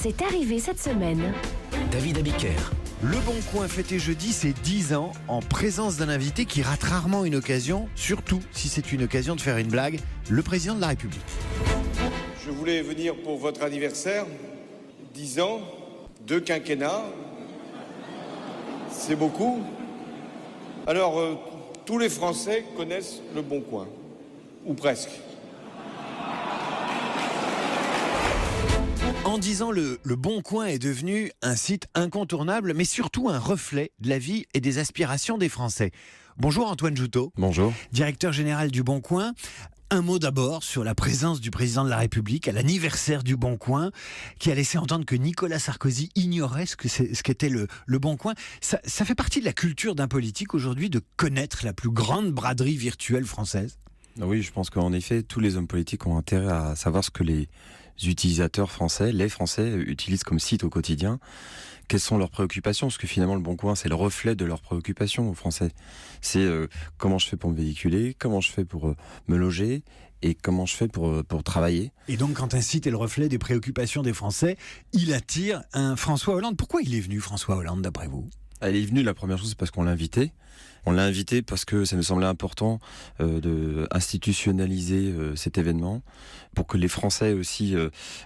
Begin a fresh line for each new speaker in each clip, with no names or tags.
C'est arrivé cette semaine.
David Abiker.
Le Bon Coin fêté jeudi ses 10 ans en présence d'un invité qui rate rarement une occasion, surtout si c'est une occasion de faire une blague, le président de la République.
Je voulais venir pour votre anniversaire, 10 ans, 2 quinquennats, c'est beaucoup. Alors, tous les Français connaissent le Bon Coin, ou presque.
En 10 ans, le Bon Coin est devenu un site incontournable, mais surtout un reflet de la vie et des aspirations des Français. Bonjour Antoine Joutot.
Bonjour.
Directeur général du Bon Coin. Un mot d'abord sur la présence du président de la République à l'anniversaire du Bon Coin, qui a laissé entendre que Nicolas Sarkozy ignorait ce qu'était le Bon Coin. Ça fait partie de la culture d'un politique aujourd'hui de connaître la plus grande braderie virtuelle française.
Oui, je pense qu'en effet, tous les hommes politiques ont intérêt à savoir ce que les utilisateurs français, les Français, utilisent comme site au quotidien. Quelles sont leurs préoccupations? Parce que finalement, le Bon Coin, c'est le reflet de leurs préoccupations aux Français. C'est comment je fais pour me véhiculer, comment je fais pour me loger et comment je fais pour travailler. Et
donc, quand un site est le reflet des préoccupations des Français, il attire un François Hollande. Pourquoi il est venu, François Hollande, d'après vous?
Elle est venue, la première chose, c'est parce qu'on l'a invité. On l'a invité parce que ça nous semblait important de institutionnaliser cet événement pour que les Français aussi,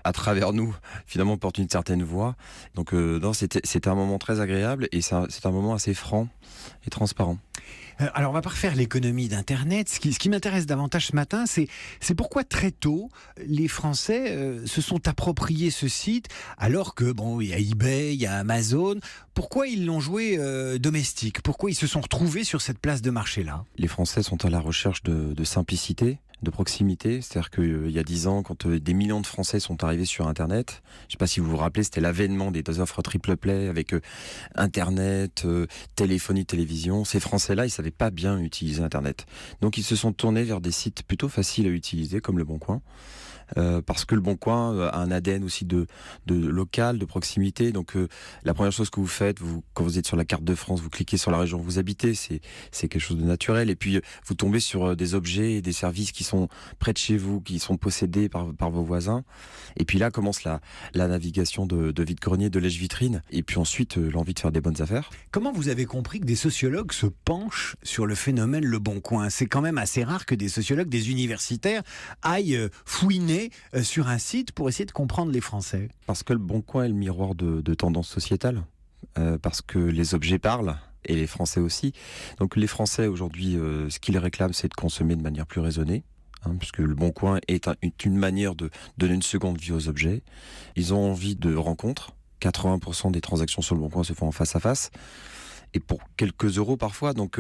à travers nous, finalement, portent une certaine voix. Donc, c'était un moment très agréable et c'est un moment assez franc et transparent.
Alors, on va pas refaire l'économie d'Internet. Ce qui m'intéresse davantage ce matin, c'est pourquoi très tôt, les Français se sont appropriés ce site, alors que, il y a eBay, il y a Amazon. Pourquoi ils l'ont joué domestique? Pourquoi ils se sont retrouvés sur cette place de marché-là?
Les Français sont à la recherche de simplicité, de proximité. C'est-à-dire qu'il y a 10 ans, quand des millions de Français sont arrivés sur Internet, je ne sais pas si vous vous rappelez, c'était l'avènement des offres triple play avec Internet, téléphonie, télévision. Ces Français-là, ils ne savaient pas bien utiliser Internet. Donc ils se sont tournés vers des sites plutôt faciles à utiliser, comme le Bon Coin. Parce que le Bon Coin a un ADN aussi de local, de proximité. Donc la première chose que vous faites, quand vous êtes sur la carte de France, vous cliquez sur la région où vous habitez, c'est quelque chose de naturel. Et puis vous tombez sur des objets et des services qui sont près de chez vous, qui sont possédés par vos voisins. Et puis là commence la navigation de vide-grenier, de lèche-vitrine. Et puis ensuite l'envie de faire des bonnes affaires.
Comment vous avez compris que des sociologues se penchent sur le phénomène Le Bon Coin? C'est quand même assez rare que des sociologues, des universitaires aillent fouiner sur un site pour essayer de comprendre les Français.
Parce que le Bon Coin est le miroir de tendances sociétales, parce que les objets parlent, et les Français aussi. Donc les Français aujourd'hui, ce qu'ils réclament, c'est de consommer de manière plus raisonnée, puisque le Bon Coin est une manière de donner une seconde vie aux objets. Ils ont envie de rencontres. 80% des transactions sur le Bon Coin se font en face à face, et pour quelques euros parfois. Donc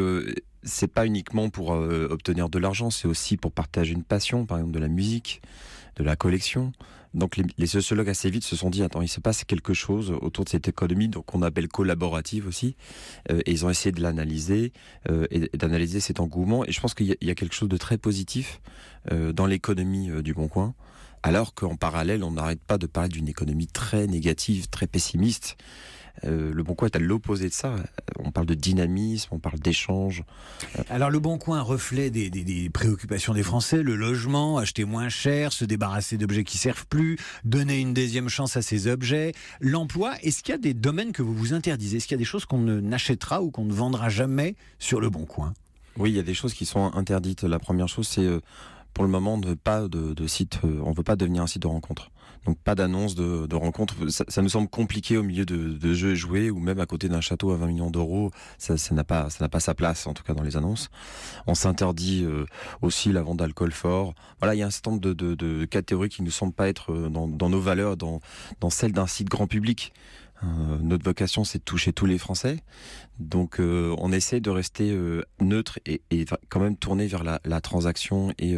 c'est pas uniquement pour obtenir de l'argent, c'est aussi pour partager une passion, par exemple de la musique, de la collection. Donc les sociologues assez vite se sont dit, attends, il se passe quelque chose autour de cette économie, donc qu'on appelle collaborative aussi, et ils ont essayé de l'analyser et d'analyser cet engouement. Et je pense qu'il y a quelque chose de très positif dans l'économie du Bon Coin, alors qu'en parallèle, on n'arrête pas de parler d'une économie très négative, très pessimiste. Le Bon Coin est à l'opposé de ça. On parle de dynamisme, on parle d'échange.
Alors le Bon Coin reflet des préoccupations des Français, le logement, acheter moins cher, se débarrasser d'objets qui servent plus, donner une deuxième chance à ces objets, l'emploi. Est-ce qu'il y a des domaines que vous vous interdisez? Est-ce qu'il y a des choses qu'on n'achètera ou qu'on ne vendra jamais sur le Bon Coin?
Oui, il y a des choses qui sont interdites. La première chose, c'est pour le moment pas de site. On ne veut pas devenir un site de rencontre. Donc pas d'annonce de rencontre. Ça nous semble compliqué au milieu de jeux et jouets, ou même à côté d'un château à 20 millions d'euros. Ça n'a pas sa place, en tout cas dans les annonces. On s'interdit aussi la vente d'alcool fort. Voilà, il y a un certain nombre de catégories qui ne nous semblent pas être dans nos valeurs, dans celles d'un site grand public. Notre vocation, c'est de toucher tous les Français. Donc on essaie de rester neutre et quand même tourner vers la transaction et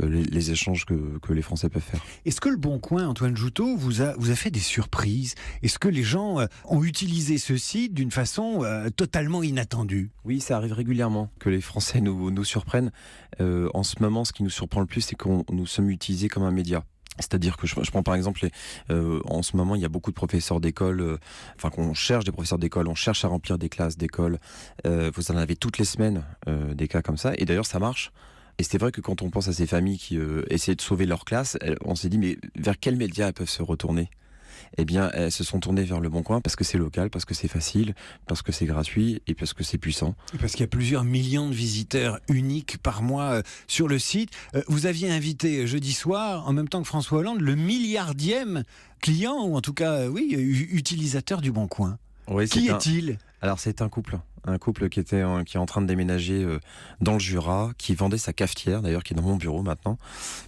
les échanges que les Français peuvent faire.
Est-ce que le Bon Coin, Antoine Joutot, vous a fait des surprises? Est-ce que les gens ont utilisé ce site d'une façon totalement inattendue?
Oui, ça arrive régulièrement que les Français nous surprennent. En ce moment, ce qui nous surprend le plus, c'est qu'on nous sommes utilisés comme un média. C'est-à-dire que je prends par exemple, en ce moment, il y a beaucoup de professeurs d'école, qu'on cherche des professeurs d'école, on cherche à remplir des classes d'école. Vous en avez toutes les semaines des cas comme ça, et d'ailleurs ça marche. Et c'est vrai que quand on pense à ces familles qui essaient de sauver leur classe, on s'est dit, mais vers quels médias elles peuvent se retourner ? eh bien, elles se sont tournées vers Le Bon Coin parce que c'est local, parce que c'est facile, parce que c'est gratuit et parce que c'est puissant.
Parce qu'il y a plusieurs millions de visiteurs uniques par mois sur le site. Vous aviez invité jeudi soir, en même temps que François Hollande, le milliardième client, ou en tout cas, utilisateur du Bon Coin.
Oui,
Qui est-il ?
Alors c'est un couple qui est en train de déménager dans le Jura, qui vendait sa cafetière, d'ailleurs qui est dans mon bureau maintenant.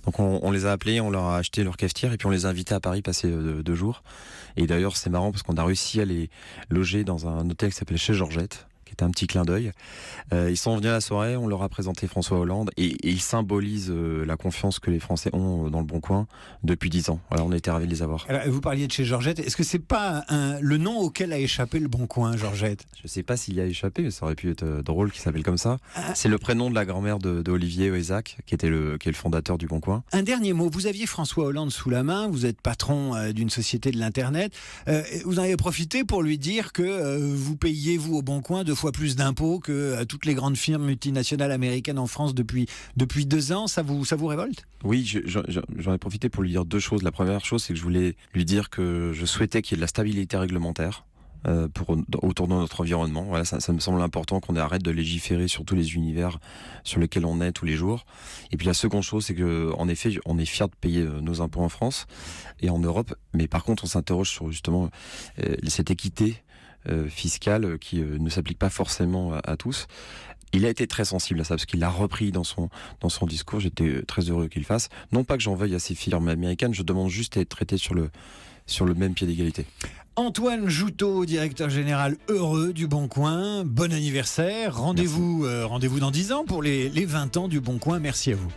Donc on les a appelés, on leur a acheté leur cafetière et puis on les a invités à Paris passer 2 jours. Et d'ailleurs c'est marrant parce qu'on a réussi à les loger dans un hôtel qui s'appelle Chez Georgette, qui est un petit clin d'œil. Ils sont venus à la soirée, on leur a présenté François Hollande et ils symbolisent la confiance que les Français ont dans le Bon Coin depuis 10 ans. Voilà, on a été ravis de les avoir.
Alors, vous parliez de Chez Georgette. Est-ce que c'est pas le nom auquel a échappé le Bon Coin, Georgette ?
Je sais pas s'il y a échappé, mais ça aurait pu être drôle qu'il s'appelle comme ça. C'est le prénom de la grand-mère d'Olivier Oezac, qui est le fondateur du Bon Coin.
Un dernier mot. Vous aviez François Hollande sous la main. Vous êtes patron d'une société de l'Internet. Vous en avez profité pour lui dire que vous payiez, vous, au Bon Coin, 2 fois plus d'impôts que toutes les grandes firmes multinationales américaines en France depuis 2 ans. Ça vous révolte ?
Oui, j'en ai profité pour lui dire 2 choses. La première chose, c'est que je voulais lui dire que je souhaitais qu'il y ait de la stabilité réglementaire autour de notre environnement. Voilà, ça me semble important qu'on arrête de légiférer sur tous les univers sur lesquels on est tous les jours. Et puis la seconde chose, c'est qu'en effet, on est fiers de payer nos impôts en France et en Europe. Mais par contre, on s'interroge sur justement cette équité fiscale qui ne s'applique pas forcément à tous. Il a été très sensible à ça parce qu'il l'a repris dans son discours. J'étais très heureux qu'il le fasse. Non pas que j'en veuille à ces firmes américaines, je demande juste à être traité sur le même pied d'égalité.
Antoine Joutot, directeur général heureux du Bon Coin. Bon anniversaire. Rendez-vous dans 10 ans pour les 20 ans du Bon Coin. Merci à vous.